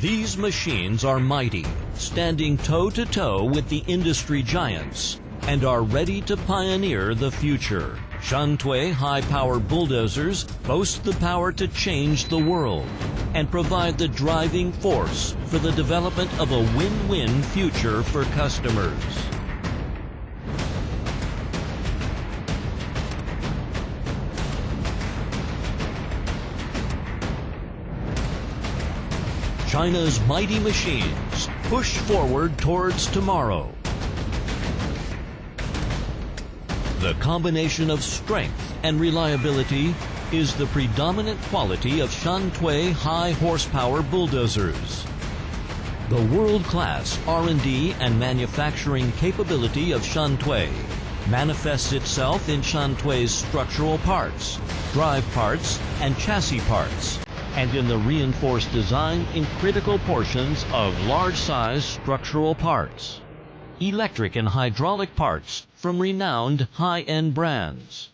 These machines are mighty, standing toe-to-toe with the industry giants, and are ready to pioneer the future. SHANTUI high-power bulldozers boast the power to change the world and provide the driving force for the development of a win-win future for customers. China's mighty machines push forward towards tomorrow. The combination of strength and reliability is the predominant quality of SHANTUI high-horsepower bulldozers. The world-class R&D and manufacturing capability of SHANTUI manifests itself in SHANTUI's structural parts, drive parts, and chassis parts, and in the reinforced design in critical portions of large-size structural parts. Electric and hydraulic parts from renowned high-end brands.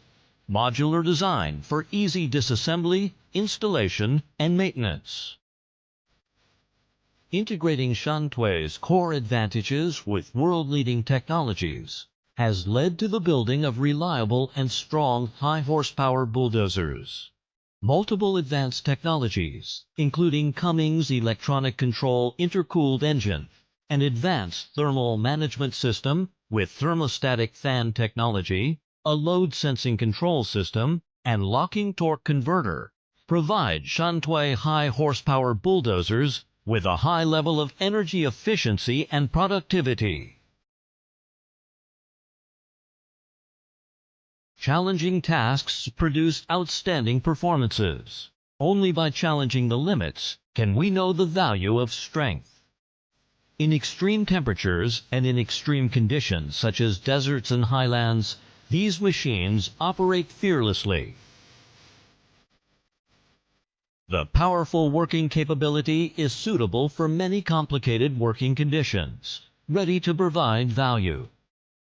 Modular design for easy disassembly, installation, and maintenance. Integrating SHANTUI's core advantages with world-leading technologies has led to the building of reliable and strong high-horsepower bulldozers. Multiple advanced technologies, including Cummins electronic control intercooled engine, an advanced thermal management system with thermostatic fan technology, a load sensing control system, and locking torque converter, provide SHANTUI high horsepower bulldozers with a high level of energy efficiency and productivity. Challenging tasks produce outstanding performances. Only by challenging the limits can we know the value of strength. In extreme temperatures and in extreme conditions such as deserts and highlands, these machines operate fearlessly. The powerful working capability is suitable for many complicated working conditions, ready to provide value.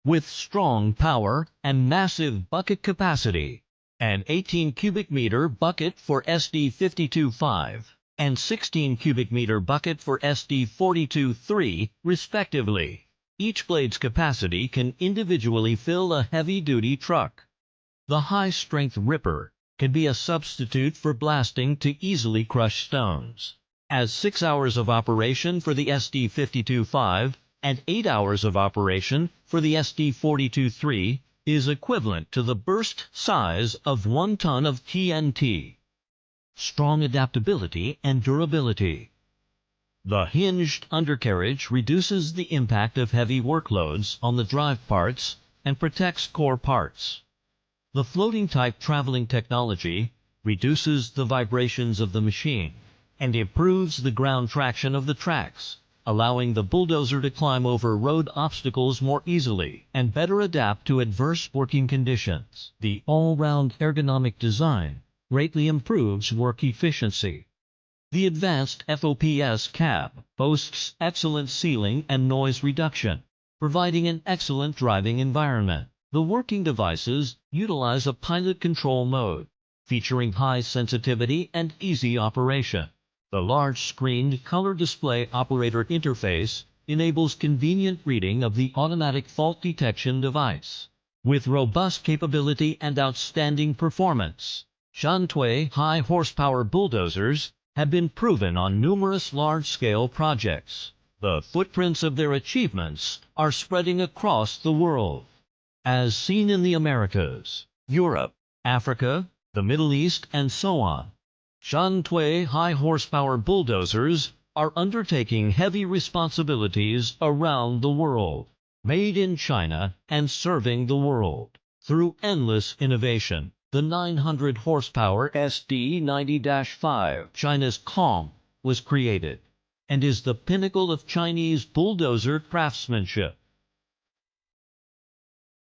With strong power and massive bucket capacity, an 18 cubic meter bucket for SD52.5 and 16 cubic meter bucket for SD42.3 respectively. Each blade's capacity can individually fill a heavy-duty truck. The high-strength ripper can be a substitute for blasting to easily crush stones, as 6 hours of operation for the SD52.5 and 8 hours of operation for the SD42.3 is equivalent to the burst size of 1 ton of TNT. Strong adaptability and durability. The hinged undercarriage reduces the impact of heavy workloads on the drive parts and protects core parts. The floating-type traveling technology reduces the vibrations of the machine and improves the ground traction of the tracks, allowing the bulldozer to climb over road obstacles more easily and better adapt to adverse working conditions. The all-round ergonomic design greatly improves work efficiency. The advanced FOPS cab boasts excellent ceiling and noise reduction, providing an excellent driving environment. The working devices utilize a pilot control mode, featuring high sensitivity and easy operation. The large-screened color display operator interface enables convenient reading of the automatic fault detection device. With robust capability and outstanding performance, SHANTUI high-horsepower bulldozers have been proven on numerous large-scale projects. The footprints of their achievements are spreading across the world. As seen in the Americas, Europe, Africa, the Middle East, and so on, SHANTUI high-horsepower bulldozers are undertaking heavy responsibilities around the world, made in China and serving the world. Through endless innovation, the 900 horsepower SD90-5 China's Kong was created and is the pinnacle of Chinese bulldozer craftsmanship.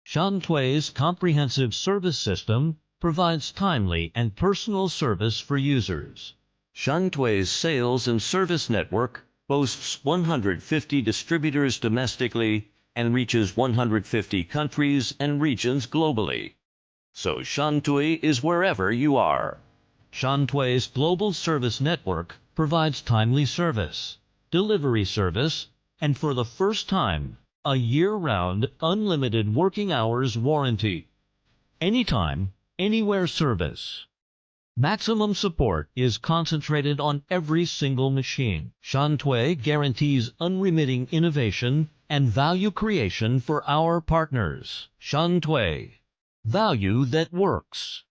SHANTUI's comprehensive service system provides timely and personal service for users. SHANTUI's sales and service network boasts 150 distributors domestically and reaches 150 countries and regions globally. So SHANTUI is wherever you are. SHANTUI's global service network provides timely service, delivery service, and for the first time, a year-round, unlimited working hours warranty. Anytime, anywhere service. Maximum support is concentrated on every single machine. SHANTUI guarantees unremitting innovation and value creation for our partners. SHANTUI. Value that works.